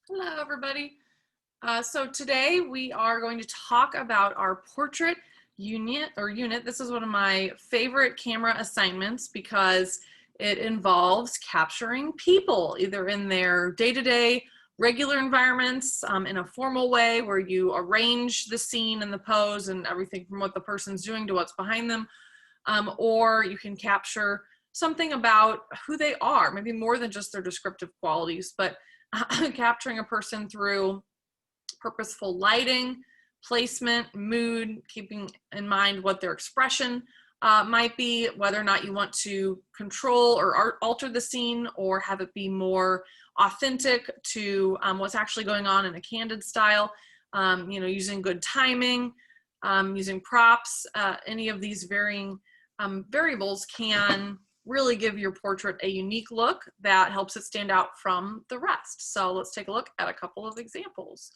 Hello, everybody. So today we are going to talk about our portrait unit. This is one of my favorite camera assignments because it involves capturing people, either in their day-to-day regular environments, in a formal way where you arrange the scene and the pose and everything from what the person's doing to what's behind them, or you can capture something about who they are, maybe more than just their descriptive qualities, but capturing a person through purposeful lighting, placement, mood, keeping in mind what their expression might be, whether or not you want to control or alter the scene or have it be more authentic to what's actually going on in a candid style, using good timing, using props, any of these varying variables can really give your portrait a unique look that helps it stand out from the rest. So let's take a look at a couple of examples.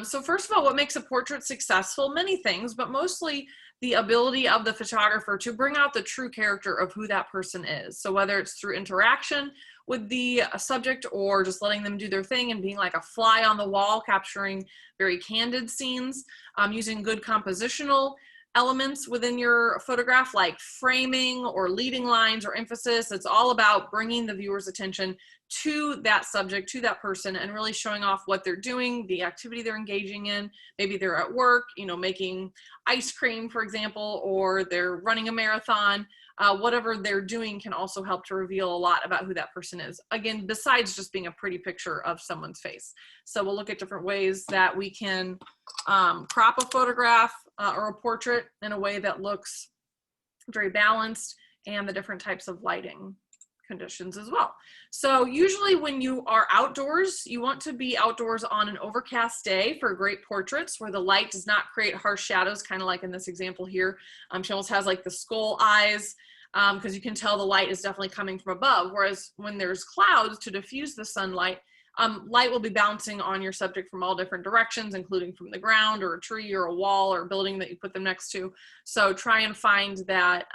So first of all, what makes a portrait successful? Many things, but mostly the ability of the photographer to bring out the true character of who that person is. So whether it's through interaction with the subject or just letting them do their thing and being like a fly on the wall, capturing very candid scenes, using good compositional elements within your photograph like framing or leading lines or emphasis. It's all about bringing the viewer's attention to that subject, to that person, and really showing off what they're doing, the activity they're engaging in. Maybe they're at work, making ice cream, for example, or they're running a marathon. Whatever they're doing can also help to reveal a lot about who that person is. Again, besides just being a pretty picture of someone's face. So we'll look at different ways that we can crop a photograph or a portrait in a way that looks very balanced, and the different types of lighting conditions as well. So usually when you are outdoors, you want to be outdoors on an overcast day for great portraits where the light does not create harsh shadows, kind of like in this example here. She almost has like the skull eyes, because you can tell the light is definitely coming from above, whereas when there's clouds to diffuse the sunlight, light will be bouncing on your subject from all different directions, including from the ground or a tree or a wall or a building that you put them next to. So try and find that,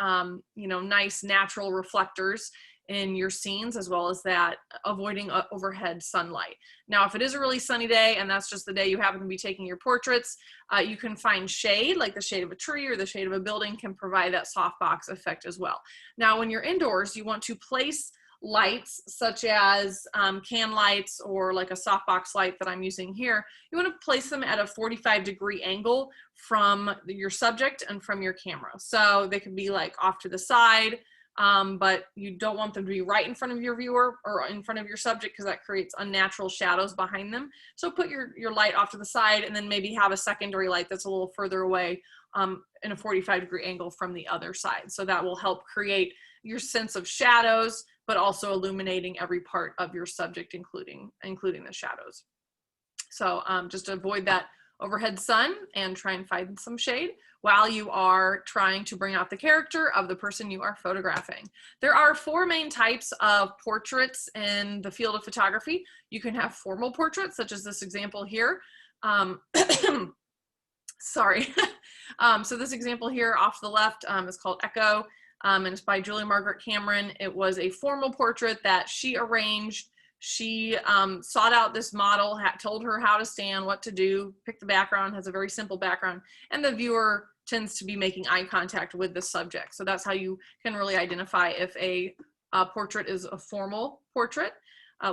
nice natural reflectors in your scenes, as well as that avoiding overhead sunlight. Now, if it is a really sunny day and that's just the day you happen to be taking your portraits, you can find shade, like the shade of a tree or the shade of a building can provide that softbox effect as well. Now, when you're indoors, you want to place lights such as can lights or like a softbox light that I'm using here. You want to place them at a 45-degree angle from your subject and from your camera. So they could be like off to the side, but you don't want them to be right in front of your viewer or in front of your subject because that creates unnatural shadows behind them. So put your light off to the side and then maybe have a secondary light that's a little further away in a 45-degree angle from the other side. So that will help create your sense of shadows, but also illuminating every part of your subject, including the shadows. So just avoid that overhead sun and try and find some shade while you are trying to bring out the character of the person you are photographing. There are four main types of portraits in the field of photography. You can have formal portraits, such as this example here. Sorry. So this example here off the left is called Echo, and it's by Julia Margaret Cameron. It was a formal portrait that she arranged. She sought out this model, told her how to stand, what to do, picked the background, has a very simple background, and the viewer tends to be making eye contact with the subject. So that's how you can really identify if a portrait is a formal portrait,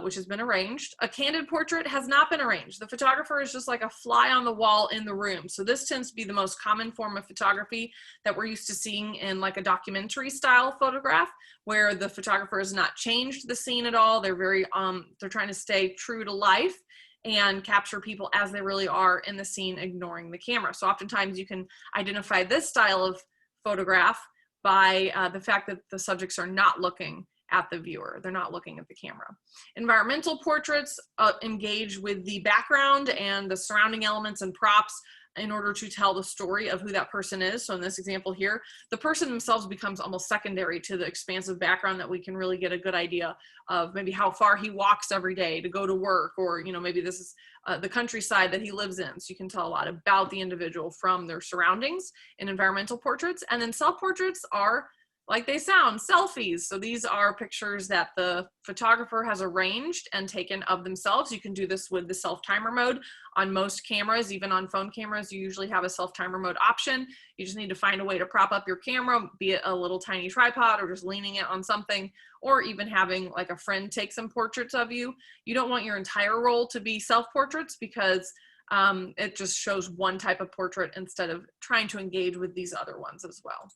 which has been arranged. A candid portrait has not been arranged. The photographer is just like a fly on the wall in the room. So this tends to be the most common form of photography that we're used to seeing in like a documentary style photograph, where the photographer has not changed the scene at all. They're very, they're trying to stay true to life and capture people as they really are in the scene, ignoring the camera. So oftentimes you can identify this style of photograph by the fact that the subjects are not looking at the viewer. They're not looking at the camera. Environmental portraits engage with the background and the surrounding elements and props in order to tell the story of who that person is. So in this example here, the person themselves becomes almost secondary to the expansive background that we can really get a good idea of maybe how far he walks every day to go to work, or maybe this is the countryside that he lives in. So you can tell a lot about the individual from their surroundings in environmental portraits. And then self-portraits are like they sound, selfies. So these are pictures that the photographer has arranged and taken of themselves. You can do this with the self-timer mode on most cameras. Even on phone cameras, you usually have a self-timer mode option. You just need to find a way to prop up your camera, be it a little tiny tripod or just leaning it on something, or even having like a friend take some portraits of you. You don't want your entire roll to be self-portraits because it just shows one type of portrait instead of trying to engage with these other ones as well.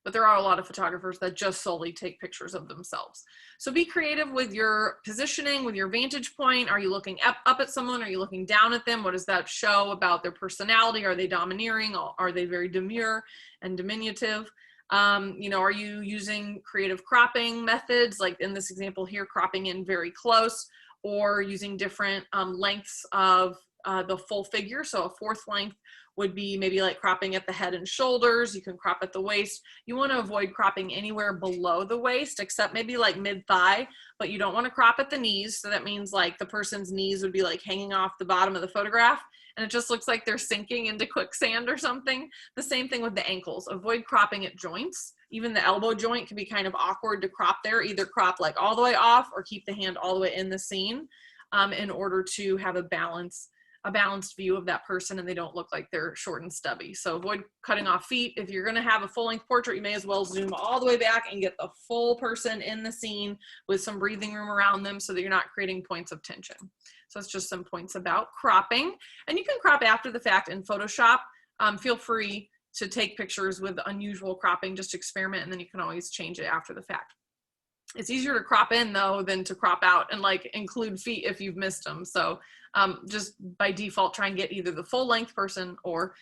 But there are a lot of photographers that just solely take pictures of themselves. So be creative with your positioning, with your vantage point. Are you looking up at someone? Are you looking down at them? What does that show about their personality? Are they domineering? Are they very demure and diminutive? You know, are you using creative cropping methods? Like in this example here, cropping in very close, or using different lengths of the full figure. So a fourth length would be maybe like cropping at the head and shoulders. You can crop at the waist. You want to avoid cropping anywhere below the waist, except maybe like mid-thigh, but you don't want to crop at the knees. So that means like the person's knees would be like hanging off the bottom of the photograph, and it just looks like they're sinking into quicksand or something. The same thing with the ankles. Avoid cropping at joints. Even the elbow joint can be kind of awkward to crop there. Either crop like all the way off or keep the hand all the way in the scene in order to have a balanced view of that person and they don't look like they're short and stubby. So avoid cutting off feet. If you're going to have a full-length portrait, you may as well zoom all the way back and get the full person in the scene with some breathing room around them so that you're not creating points of tension. So it's just some points about cropping. And you can crop after the fact in Photoshop. Feel free to take pictures with unusual cropping, just experiment, and then you can always change it after the fact. It's easier to crop in though than to crop out and like include feet if you've missed them. So just by default, try and get either the full length person or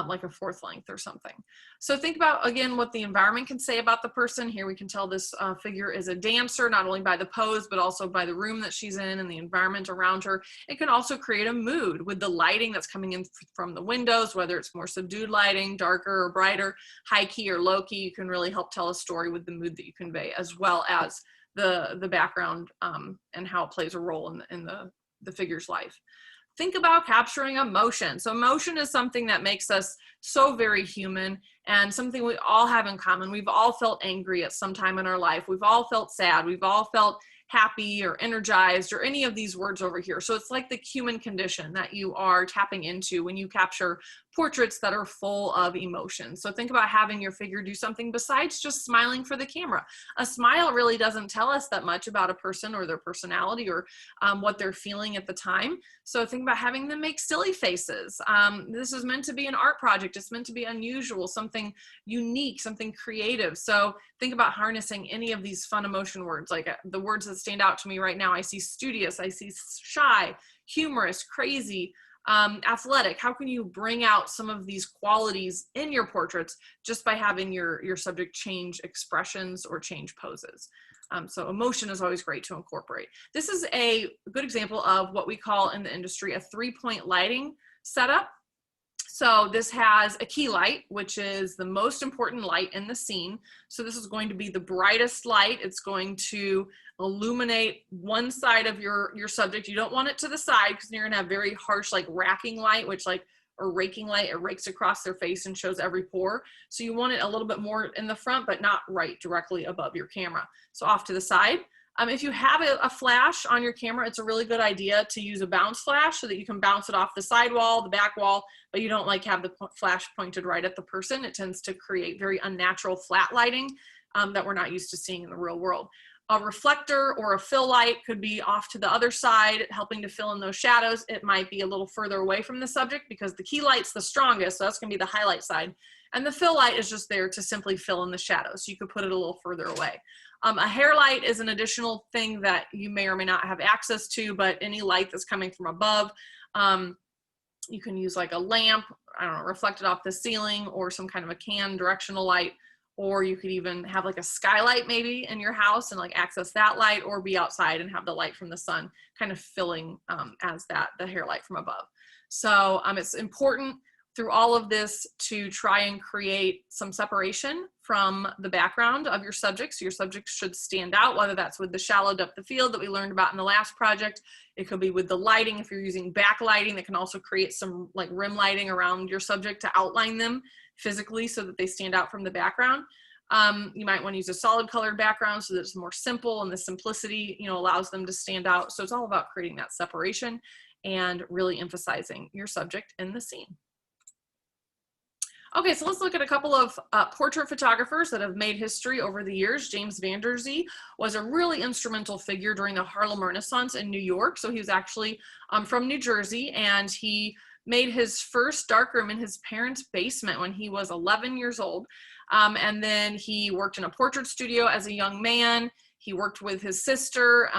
like a fourth length or something. So think about, again, what the environment can say about the person. Here we can tell this figure is a dancer, not only by the pose, but also by the room that she's in and the environment around her. It can also create a mood with the lighting that's coming in from the windows, whether it's more subdued lighting, darker or brighter, high key or low key. You can really help tell a story with the mood that you convey, as well as the background and how it plays a role in the figure's life. Think about capturing emotion. So emotion is something that makes us so very human and something we all have in common. We've all felt angry at some time in our life. We've all felt sad. We've all felt happy or energized or any of these words over here. So it's like the human condition that you are tapping into when you capture portraits that are full of emotion. So think about having your figure do something besides just smiling for the camera. A smile really doesn't tell us that much about a person or their personality or what they're feeling at the time. So think about having them make silly faces. This is meant to be an art project. It's meant to be unusual, something unique, something creative. So think about harnessing any of these fun emotion words, like the words that stand out to me right now. I see studious, I see shy, humorous, crazy, athletic. How can you bring out some of these qualities in your portraits just by having your subject change expressions or change poses? So emotion is always great to incorporate. This is a good example of what we call in the industry a 3-point lighting setup. So this has a key light, which is the most important light in the scene. So this is going to be the brightest light. It's going to illuminate one side of your subject. You don't want it to the side because you're gonna have very harsh, like racking light, which like, or raking light, it rakes across their face and shows every pore. So you want it a little bit more in the front, but not right directly above your camera. So off to the side. If you have a flash on your camera, it's a really good idea to use a bounce flash so that you can bounce it off the side wall, the back wall, but you don't like have the flash pointed right at the person. It tends to create very unnatural flat lighting that we're not used to seeing in the real world. A reflector or a fill light could be off to the other side, helping to fill in those shadows. It might be a little further away from the subject because the key light's the strongest, so that's gonna be the highlight side. And the fill light is just there to simply fill in the shadows. So you could put it a little further away. A hair light is an additional thing that you may or may not have access to, but any light that's coming from above, you can use like a lamp, I don't know, reflected off the ceiling, or some kind of a can directional light, or you could even have like a skylight maybe in your house and like access that light, or be outside and have the light from the sun kind of filling as the hair light from above. So it's important through all of this to try and create some separation from the background of your subject. So your subject should stand out, whether that's with the shallow depth of field that we learned about in the last project. It could be with the lighting. If you're using backlighting, that can also create some like rim lighting around your subject to outline them physically so that they stand out from the background. You might want to use a solid colored background so that it's more simple, and the simplicity, allows them to stand out. So it's all about creating that separation and really emphasizing your subject in the scene. Okay, so let's look at a couple of portrait photographers that have made history over the years. James Van Der Zee was a really instrumental figure during the Harlem Renaissance in New York. So he was actually from New Jersey, and he made his first darkroom in his parents' basement when he was 11 years old. And then he worked in a portrait studio as a young man. He worked with his sister,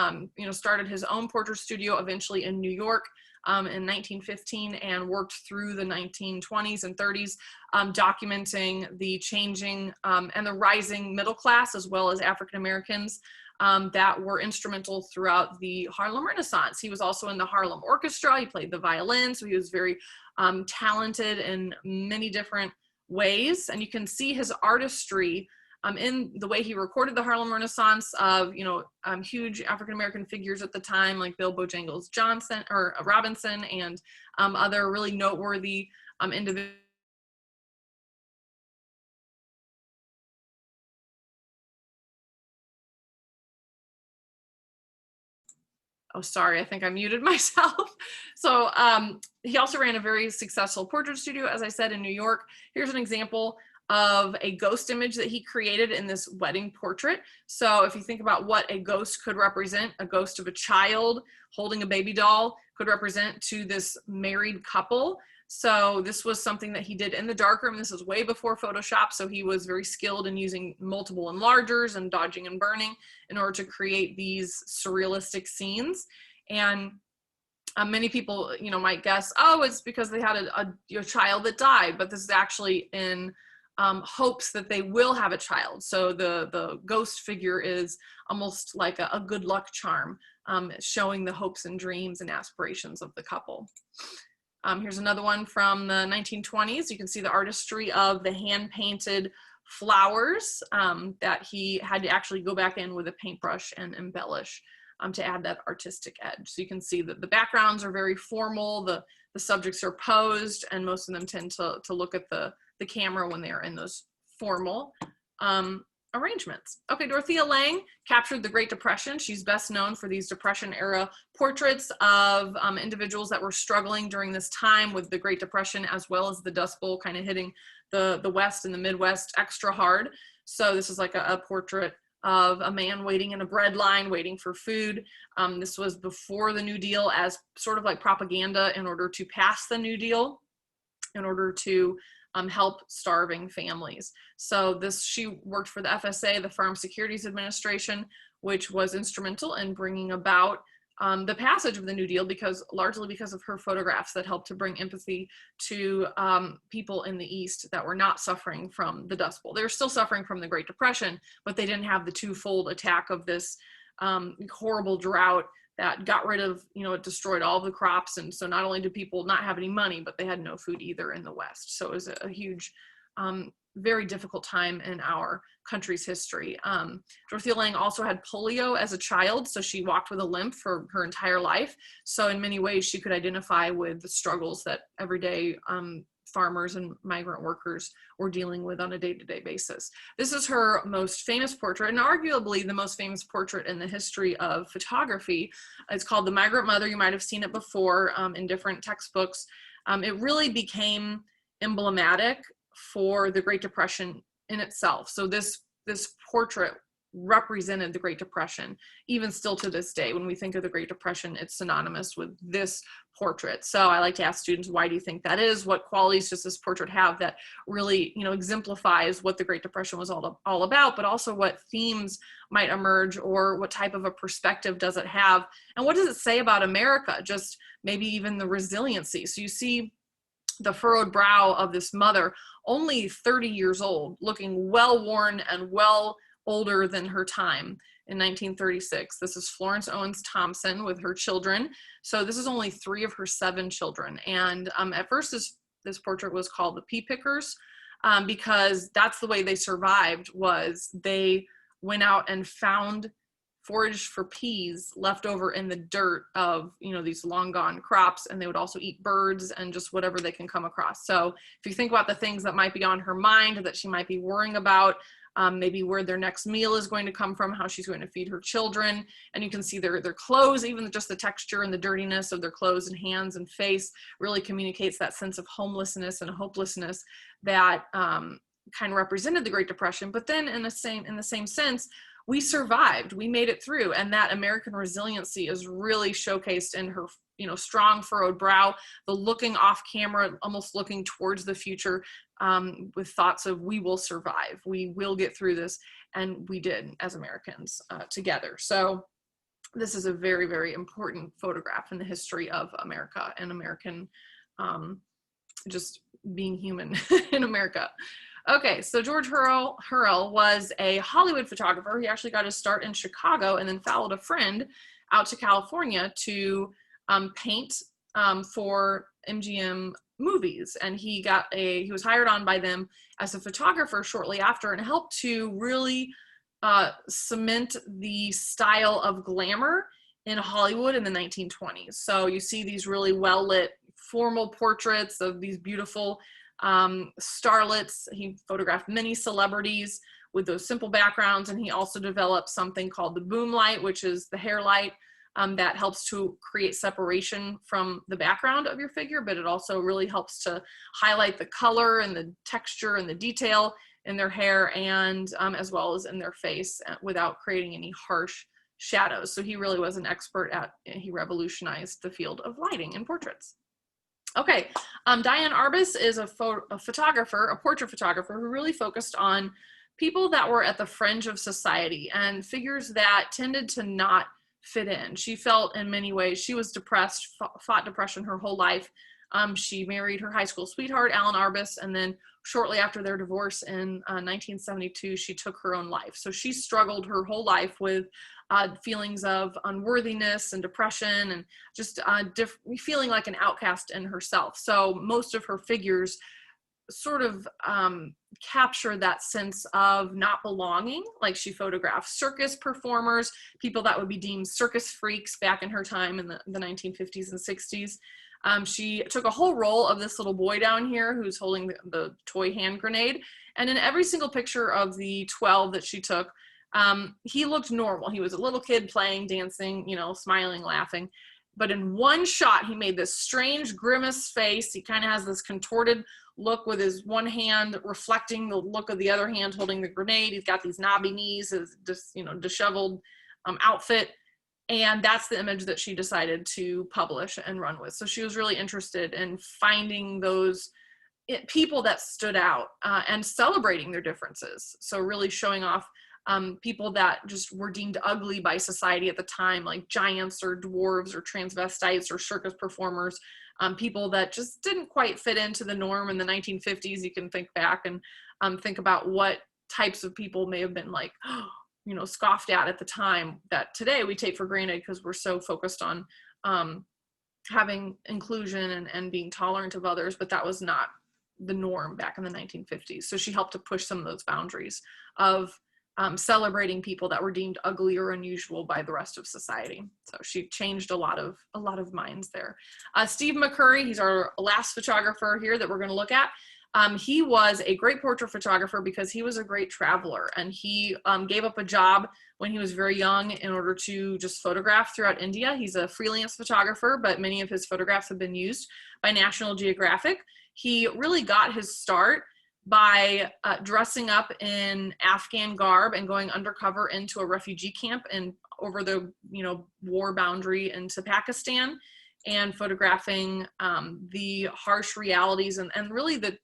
started his own portrait studio eventually in New York in 1915, and worked through the 1920s and 30s, documenting the changing and the rising middle class, as well as African Americans that were instrumental throughout the Harlem Renaissance. He was also in the Harlem Orchestra. He played the violin, so he was very talented in many different ways. And you can see his artistry in the way he recorded the Harlem Renaissance of, huge African-American figures at the time, like Bill Bojangles Robinson, and other really noteworthy individuals. Oh, sorry, I think I muted myself. So he also ran a very successful portrait studio, as I said, in New York. Here's an example of a ghost image that he created in this wedding portrait. So if you think about what a ghost could represent, a ghost of a child holding a baby doll could represent to this married couple. So this was something that he did in the darkroom. This is way before Photoshop, so he was very skilled in using multiple enlargers and dodging and burning in order to create these surrealistic scenes. And many people, might guess, oh, it's because they had a child that died, but this is actually in hopes that they will have a child. So the ghost figure is almost like a good luck charm, showing the hopes and dreams and aspirations of the couple. Here's another one from the 1920s. You can see the artistry of the hand-painted flowers that he had to actually go back in with a paintbrush and embellish to add that artistic edge. So you can see that the backgrounds are very formal, the subjects are posed, and most of them tend to look at the camera when they are in those formal arrangements. Okay, Dorothea Lange captured the Great Depression. She's best known for these Depression era portraits of individuals that were struggling during this time with the Great Depression, as well as the Dust Bowl kind of hitting the West and the Midwest extra hard. So this is like a portrait of a man waiting in a bread line, waiting for food. This was before the New Deal, as sort of like propaganda in order to pass the New Deal, in order to help starving families. So she worked for the FSA, the Farm Securities Administration, which was instrumental in bringing about the passage of the New Deal, largely because of her photographs that helped to bring empathy to people in the East that were not suffering from the Dust Bowl. They were still suffering from the Great Depression, but they didn't have the twofold attack of this horrible drought that got rid of, it destroyed all the crops. And so not only did people not have any money, but they had no food either in the West. So it was a huge, very difficult time in our country's history. Dorothea Lange also had polio as a child, so she walked with a limp for her entire life. So in many ways, she could identify with the struggles that everyday farmers and migrant workers were dealing with on a day-to-day basis. This is her most famous portrait, and arguably the most famous portrait in the history of photography. It's called The Migrant Mother. You might have seen it before in different textbooks. It really became emblematic for the Great Depression in itself. So this portrait represented the Great Depression. Even still to this day, when we think of the Great Depression, it's synonymous with this portrait. So I like to ask students, why do you think that is? What qualities does this portrait have that really, exemplifies what the Great Depression was all about, but also what themes might emerge, or what type of a perspective does it have? And what does it say about America? Just maybe even the resiliency. So you see the furrowed brow of this mother, only 30 years old, looking well worn and well older than her time in 1936. This is Florence Owens Thompson with her children. So this is only 3 of her 7 children. And at first this portrait was called the Pea Pickers because that's the way they survived, was they went out and found foraged for peas left over in the dirt of, these long gone crops, and they would also eat birds and just whatever they can come across. So if you think about the things that might be on her mind that she might be worrying about, maybe where their next meal is going to come from, how she's going to feed her children. And you can see their clothes, even just the texture and the dirtiness of their clothes and hands and face really communicates that sense of homelessness and hopelessness that kind of represented the Great Depression. But then in the same sense, we survived, we made it through, and that American resiliency is really showcased in her, strong furrowed brow, the looking off camera, almost looking towards the future, with thoughts of, we will survive, we will get through this, and we did as Americans together. So this is a very, very important photograph in the history of America and American, just being human in America. Okay, so George Hurrell was a Hollywood photographer. He actually got his start in Chicago and then followed a friend out to California to paint for MGM movies. And he was hired on by them as a photographer shortly after, and helped to really cement the style of glamour in Hollywood in the 1920s. So you see these really well-lit formal portraits of these beautiful starlets. He photographed many celebrities with those simple backgrounds, and he also developed something called the boom light, which is the hair light that helps to create separation from the background of your figure, but it also really helps to highlight the color and the texture and the detail in their hair, and as well as in their face, without creating any harsh shadows. So he really was an expert he revolutionized the field of lighting in portraits. Okay, Diane Arbus is a photographer, a portrait photographer, who really focused on people that were at the fringe of society and figures that tended to not fit in. She felt in many ways she was depressed, fought depression her whole life. She married her high school sweetheart, Alan Arbus, and then shortly after their divorce in 1972, she took her own life. So she struggled her whole life with feelings of unworthiness and depression, and just feeling like an outcast in herself. So most of her figures sort of capture that sense of not belonging. Like, she photographed circus performers, people that would be deemed circus freaks back in her time in the 1950s and 60s. She took a whole roll of this little boy down here who's holding the toy hand grenade. And in every single picture of the 12 that she took, he looked normal. He was a little kid playing, dancing, smiling, laughing. But in one shot, he made this strange grimace face. He kind of has this contorted look with his one hand reflecting the look of the other hand holding the grenade. He's got these knobby knees, his disheveled outfit. And that's the image that she decided to publish and run with. So she was really interested in finding those people that stood out and celebrating their differences. So really showing off people that just were deemed ugly by society at the time, like giants or dwarves or transvestites or circus performers, people that just didn't quite fit into the norm in the 1950s. You can think back and think about what types of people may have been like, scoffed at the time, that today we take for granted because we're so focused on having inclusion and being tolerant of others, but that was not the norm back in the 1950s. So she helped to push some of those boundaries of celebrating people that were deemed ugly or unusual by the rest of society. So she changed a lot of minds there. Steve McCurry, he's our last photographer here that we're going to look at. He was a great portrait photographer because he was a great traveler, and he gave up a job when he was very young in order to just photograph throughout India. He's a freelance photographer, but many of his photographs have been used by National Geographic. He really got his start by dressing up in Afghan garb and going undercover into a refugee camp and over the war boundary into Pakistan, and photographing the harsh realities and really the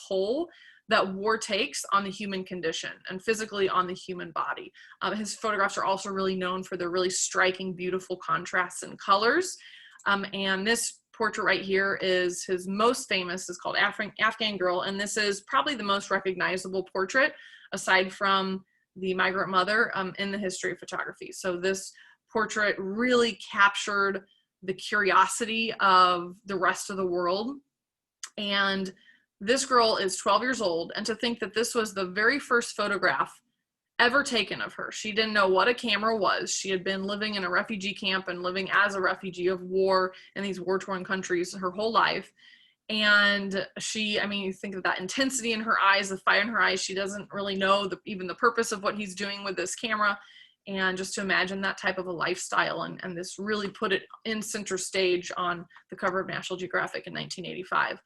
toll that war takes on the human condition and physically on the human body. His photographs are also really known for their really striking, beautiful contrasts and colors. And this portrait right here is his most famous. It's called Afghan Girl, and this is probably the most recognizable portrait, aside from the migrant mother, in the history of photography. So this portrait really captured the curiosity of the rest of the world. And this girl is 12 years old, and to think that this was the very first photograph ever taken of her. She didn't know what a camera was. She had been living in a refugee camp and living as a refugee of war in these war-torn countries her whole life. And she, I mean, you think of that intensity in her eyes, the fire in her eyes, she doesn't really know even the purpose of what he's doing with this camera. And just to imagine that type of a lifestyle, and this really put it in center stage on the cover of National Geographic in 1985.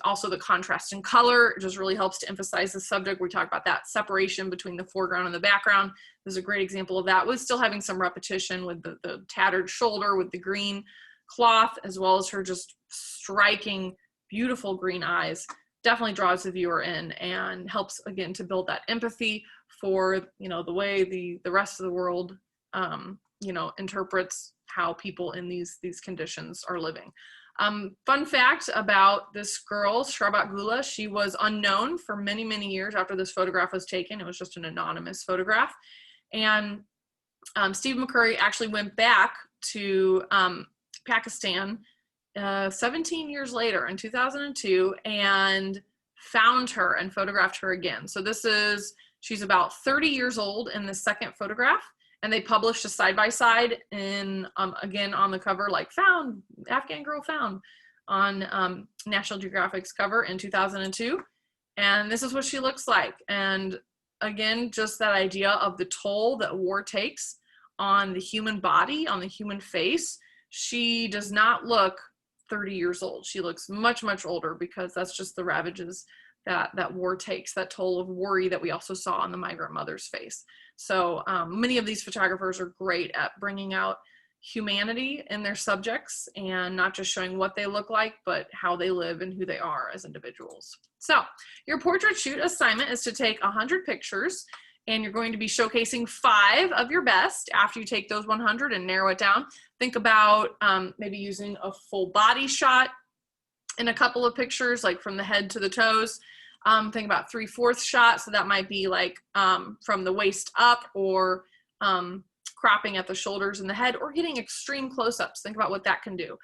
Also the contrast in color just really helps to emphasize the subject. We talk about that separation between the foreground and the background. There's a great example of that, with still having some repetition with the tattered shoulder with the green cloth, as well as her just striking, beautiful green eyes. Definitely draws the viewer in and helps, again, to build that empathy for, you know, the way the rest of the world, you know, interprets how people in these conditions are living. Fun fact about this girl, Sharbat Gula, she was unknown for many, many years after this photograph was taken. It was just an anonymous photograph. And Steve McCurry actually went back to Pakistan 17 years later in 2002 and found her and photographed her again. So she's about 30 years old in the second photograph, and they published a side-by-side in, again, on the cover, like found, Afghan girl found, on National Geographic's cover in 2002. And this is what she looks like. And again, just that idea of the toll that war takes on the human body, on the human face. She does not look 30 years old. She looks much, much older, because that's just the ravages that war takes, that toll of worry that we also saw on the migrant mother's face. So many of these photographers are great at bringing out humanity in their subjects, and not just showing what they look like, but how they live and who they are as individuals. So your portrait shoot assignment is to take 100 pictures, and you're going to be showcasing 5 of your best after you take those 100 and narrow it down. Think about maybe using a full body shot in a couple of pictures, like from the head to the toes. Think about 3/4 shot, so that might be like from the waist up, or cropping at the shoulders and the head, or getting extreme close-ups. Think about what that can do.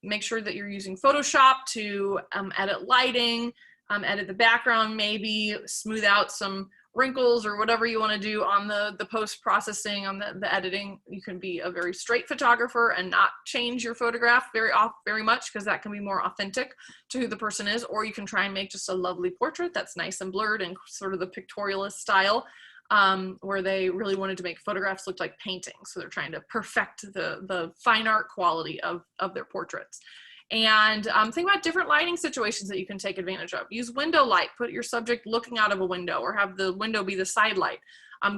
Make sure that you're using Photoshop to edit lighting, edit the background, maybe smooth out some wrinkles or whatever you want to do on the post-processing, on the editing. You can be a very straight photographer and not change your photograph very much, because that can be more authentic to who the person is. Or you can try and make just a lovely portrait that's nice and blurred and sort of the pictorialist style, where they really wanted to make photographs look like paintings. So they're trying to perfect the fine art quality of their portraits. And think about different lighting situations that you can take advantage of. Use window light. Put your subject looking out of a window, or have the window be the side light.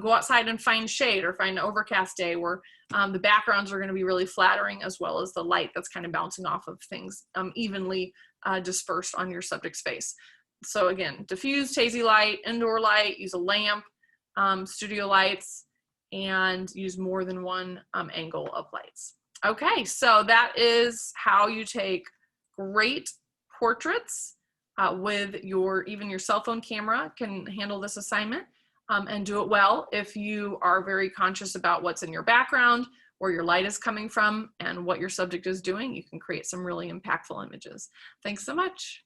Go outside and find shade, or find an overcast day where the backgrounds are going to be really flattering, as well as the light that's kind of bouncing off of things evenly dispersed on your subject's face. So again, diffuse, hazy light, indoor light, use a lamp, studio lights, and use more than one angle of lights. Okay, so that is how you take great portraits with even your cell phone camera can handle this assignment, and do it well. If you are very conscious about what's in your background, where your light is coming from, and what your subject is doing, you can create some really impactful images. Thanks so much.